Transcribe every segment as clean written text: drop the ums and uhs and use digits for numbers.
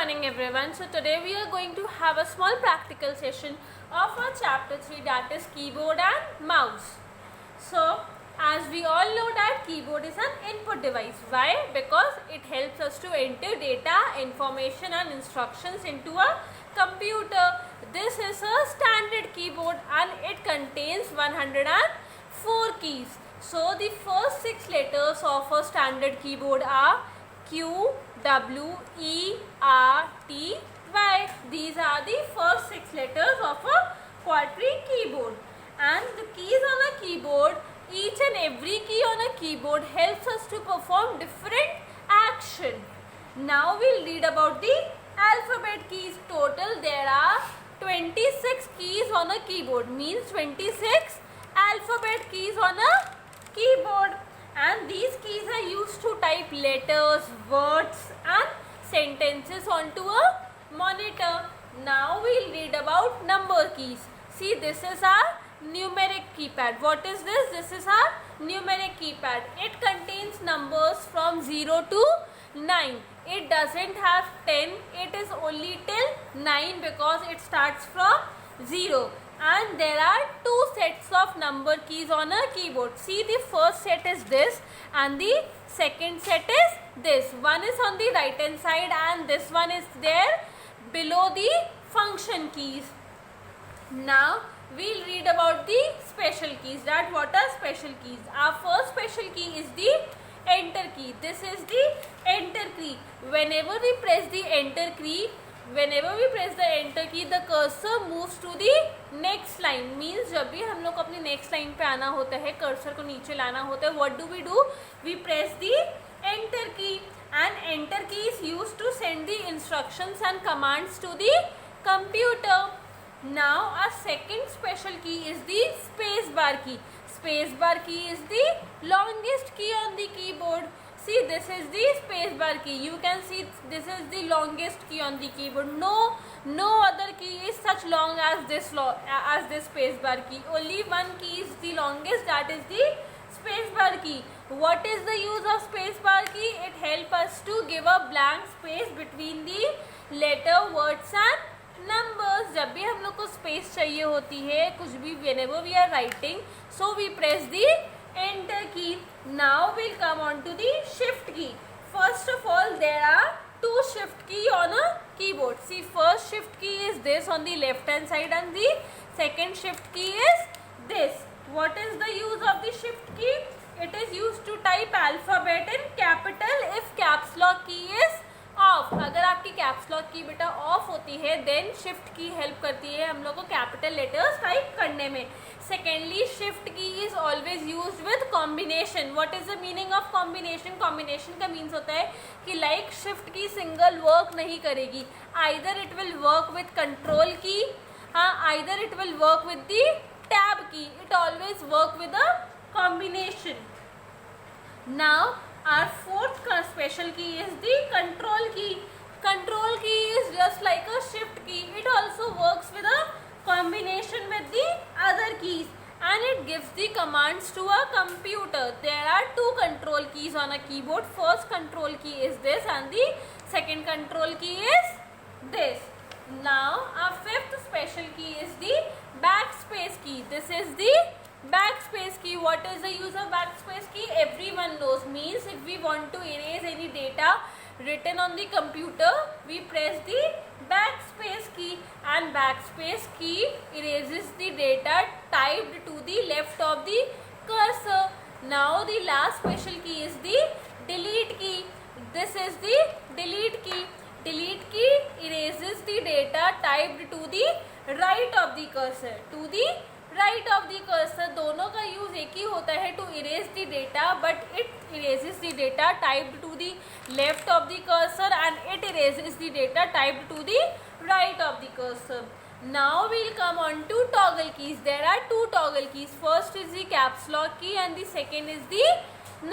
morning everyone. So today we are going to have a small practical session of our chapter 3, that is keyboard and mouse. So as we all know that keyboard is an input device. Why? Because it helps us to enter data, information and instructions into a computer. This is a standard keyboard and it contains 104 keys. So the first 6 letters of a standard keyboard are Q, W, E, R, T, Y. These are the first 6 letters of a quadrille keyboard. And the keys on a keyboard, each and every key on a keyboard helps us to perform different action. Now we'll read about the alphabet keys. Total there are 26 keys on a keyboard, means 26 alphabet keys on a keyboard. And these keys are used to type letters, words and sentences onto a monitor. Now we'll read about number keys. See, this is our numeric keypad. What is this? This is our numeric keypad. It contains numbers from 0 to 9. It doesn't have 10. It is only till 9 because it starts from 0. And there are 2 sets of number keys on a keyboard. See, the first set is this and the second set is this. One is on the right hand side and this one is there below the function keys. Now we'll read about the special keys. That what are special keys? Our first special key is the enter key. This is the enter key. Whenever we press the enter key, the cursor moves to the next line. Means जब भी हम लोग अपनी next line पे आना होता है, cursor को नीचे लाना होता है, what do? We press the enter key, and enter key is used to send the instructions and commands to the computer. Now our second special key is the space bar key. Space bar key is the longest key on the keyboard. See, this is the space bar key. You can see this is the longest key on the keyboard. No other key is such long as this space bar key. Only one key is the longest, that is the space bar key. What is the use of space bar key? It helps us to give a blank space between the letter, words and numbers. जब भी हम लोग को space चाहिए होती है कुछ भी, whenever we are writing, so we press the enter key. Now we'll come on to the shift key. First of all, there are 2 shift key on a keyboard. See, first shift key is this on the left hand side and the second shift key is this. What is the use of the shift key? It is used to type alphabet in capital if caps lock key is of. अगर आपकी caps lock की बेटा of होती है then shift की help करती है हम लोग को कैपिटल लेटर्स टाइप करने में. Secondly, shift key is always used with combination. What is the meaning of combination? Combination का मीन्स होता है कि like shift key single work नहीं करेगी. Either it will work with control key, either it will work with the tab key. It always work with a combination. Now our fourth special key is the control key. Control key is just like a shift key. It also works with a combination with the other keys and it gives the commands to a computer. There are 2 control keys on a keyboard. First control key is this and the second control key is this. Now our fifth special key is the backspace key. This is the backspace key. What is the use of backspace key? Everyone knows. Means if we want to erase any data written on the computer, we press the backspace key and backspace key erases the data typed to the left of the cursor. Now the last special key is the delete key. This is the delete key. Delete key erases the data typed to the right of the cursor. To the right of the cursor. दोनों का use एक ही होता है to erase the data, but it erases the data typed to the left of the cursor and it erases the data typed to the right of the cursor. Now we'll come on to toggle keys. There are 2 toggle keys. First is the caps lock key and the second is the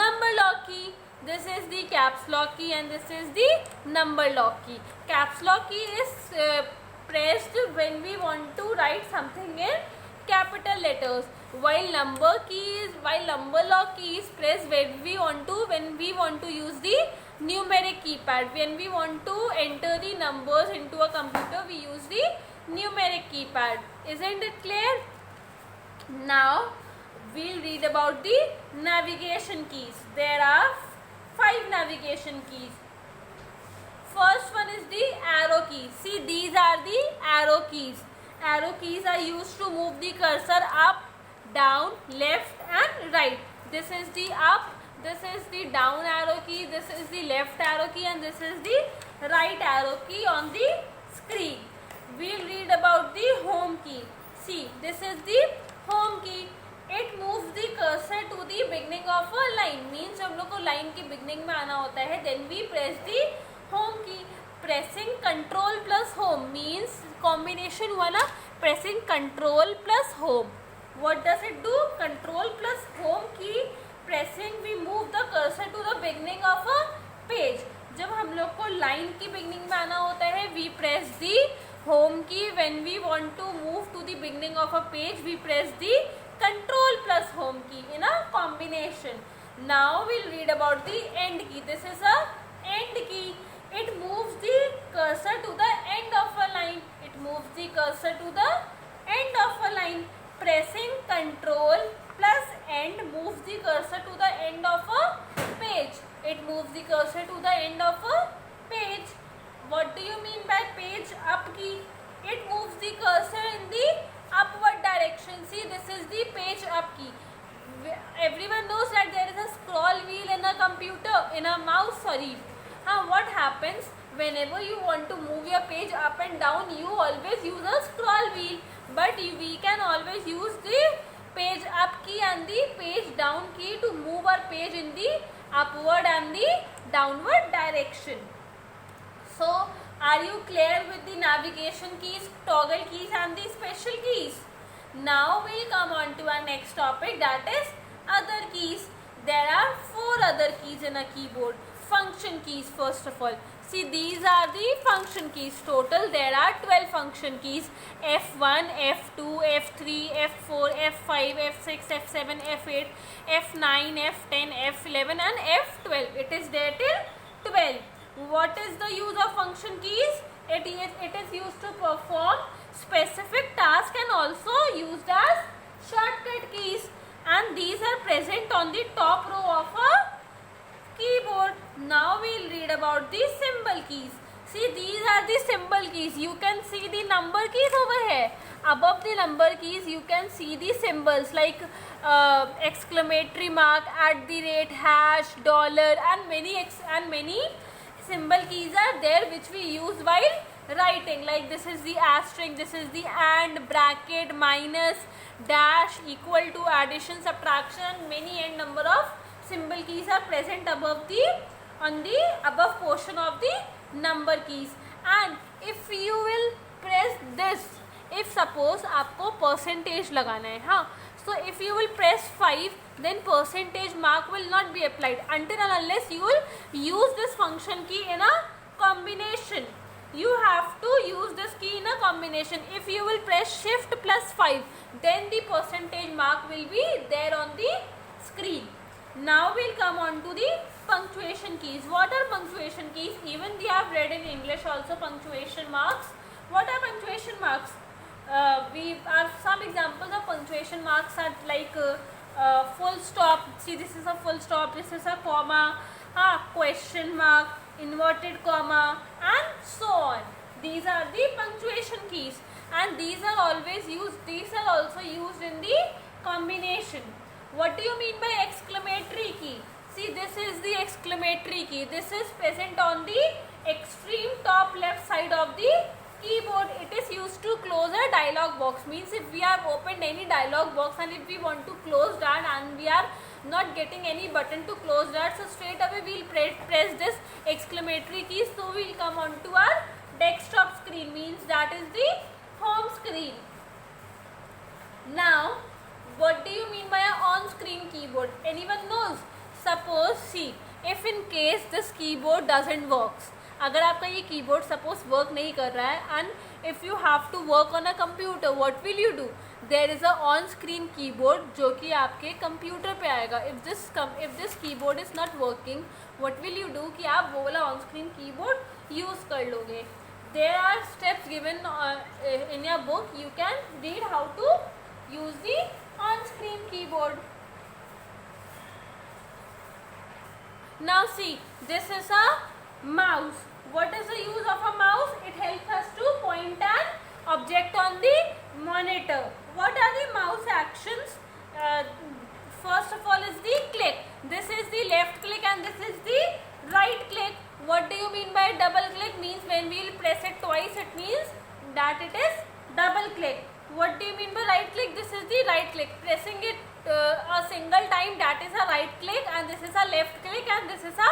number lock key. This is the caps lock key and this is the number lock key. Caps lock key is pressed when we want to write something in capital letters, while number lock key is pressed when we want to use the numeric keypad. When we want to enter the numbers into a computer, we use the numeric keypad. Isn't it clear? Now we'll read about the navigation keys. There are 5 navigation keys. First one is the arrow key. See, these are the arrow keys. Arrow keys are used to move the cursor up, down, left and right. This is the up, this is the down arrow key, this is the left arrow key and this is the right arrow key on the screen. We'll read about the home key. See, this is the home key. It moves the cursor to the beginning of a line. Means हम लोग को line की beginning में आना होता है. Then we press the home key. Pressing control plus home means combination वाला pressing control plus home. What does it do? Control plus home key pressing we move the cursor to the beginning of a page. जब हम लोग को line की beginning में आना होता है, we press the home key. When we want to move to the beginning of a page, we press the control plus home key in a combination. Now we'll read about the end key. This is a end key. It moves the cursor to the end of a line. It moves the cursor to the end of a line. Pressing control plus end moves the cursor to the end of a page. It moves the cursor to the end of a page. What do you mean by page up key? It moves the cursor in the upward direction. See, this is the page up key. Everyone knows that there is a scroll wheel in a computer, in a mouse, sorry. What happens whenever you want to move your page up and down, you always use a scroll wheel, but we can always use the page up key and the page down key to move our page in the upward and the downward direction. So, are you clear with the navigation keys, toggle keys and the special keys? Now we'll come on to our next topic, that is other keys. There are 4 other keys in a keyboard. Function keys first of all. See, these are the function keys. Total there are 12 function keys. F1, F2, F3, F4, F5, F6, F7, F8, F9, F10, F11 and F12. It is there till 12. What is the use of function keys? It is used to perform specific tasks and also used as shortcut keys. And these are present on the top row of a keyboard. Now we'll read about the symbol keys. See, these are the symbol keys. You can see the number keys over here. Above the number keys, you can see the symbols like exclamatory mark, @ hash, dollar, and many symbol keys are there which we use while writing. Like this is the asterisk, this is the and, bracket, minus, dash, equal to, addition, subtraction, and many n number of symbol keys are present above on the above portion of the number keys. And if you will press this, if suppose आपको percentage लगाना है, हाँ, so if you will press 5, then percentage mark will not be applied until and unless you will use this function key in a combination. You have to use this key in a combination. If you will press shift plus 5, then the percentage mark will be there on the screen. Now we'll come on to the punctuation keys. What are punctuation keys? Even we have read in English also punctuation marks. What are punctuation marks? We are some examples of punctuation marks are like full stop. See, this is a full stop. This is a comma, question mark, inverted comma, and so on. These are the punctuation keys, and these are always used. These are also used in the combination. What do you mean by exclamatory key? See, this is the exclamatory key. This is present on the extreme top left side of the keyboard. It is used to close a dialog box. Means if we have opened any dialog box and if we want to close that and we are not getting any button to close that, so straight away we'll press this exclamatory key. So we'll come on to our desktop screen. Means that is the home screen. Now, what do you mean by an on-screen keyboard? Anyone knows? Suppose, see, if in case this keyboard doesn't work अगर आपका ये keyboard suppose work नहीं कर रहा है and if you have to work on a computer, what will you do? There is a on screen keyboard जो कि आपके कंप्यूटर पे आएगा. If this keyboard is not working, what will you do कि आप वो वाला ऑन स्क्रीन कीबोर्ड यूज़ कर लोगे. There are steps given in your book. You can read how to use the on-screen keyboard. Now see, this is a mouse. What is the use of a mouse? It helps us to point an object on the monitor. What are the mouse actions? First of all is the click. This is the left click and this is the right click. What do you mean by double click? Means when we will press it twice, it means that it is double click. What do you mean by right click? This is the right click. Pressing it a single time, that is a right click, and this is a left click and this is a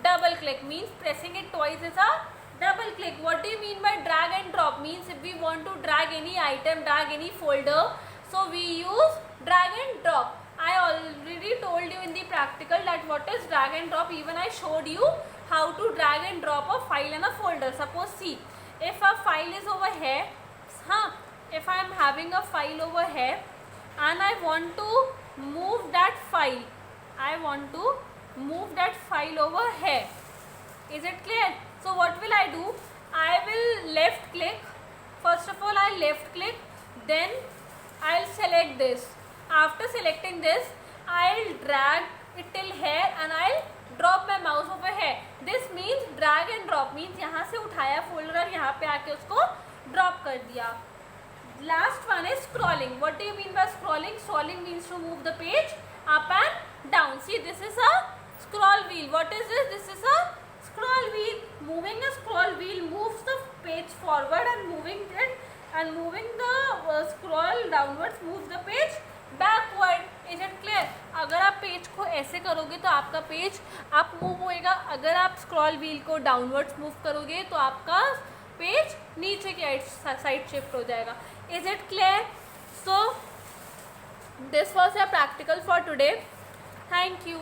double click. Means pressing it twice is a double click. What do you mean by drag and drop? Means if we want to drag any item, drag any folder, so we use drag and drop. I already told you in the practical that what is drag and drop. Even I showed you how to drag and drop a file and a folder. Suppose see, if a file is over here, if I am having a file over here and I want to move that file, over here. Is it clear? So what will I do? I will left click. First of all, I left click, then I'll select this. After selecting this, I'll drag it till here and I'll drop my mouse over here. This means drag and drop. Means यहाँ से उठाया folder और यहाँ पे आके उसको drop कर दिया. Last one is scrolling. What do you mean by scrolling? Scrolling means to move the page up and down. See, this is a scroll wheel. What is this? This is a scroll wheel. Moving a scroll wheel moves the page forward and moving the scroll downwards moves the page backward. Is it clear? अगर आप page को ऐसे करोगे तो आपका page up move होएगा. अगर आप स्क्रॉल व्हील को डाउनवर्ड्स मूव करोगे तो आपका पेज नीचे की साइड शिफ्ट हो जाएगा. Is it clear? So this was a practical for today. Thank you.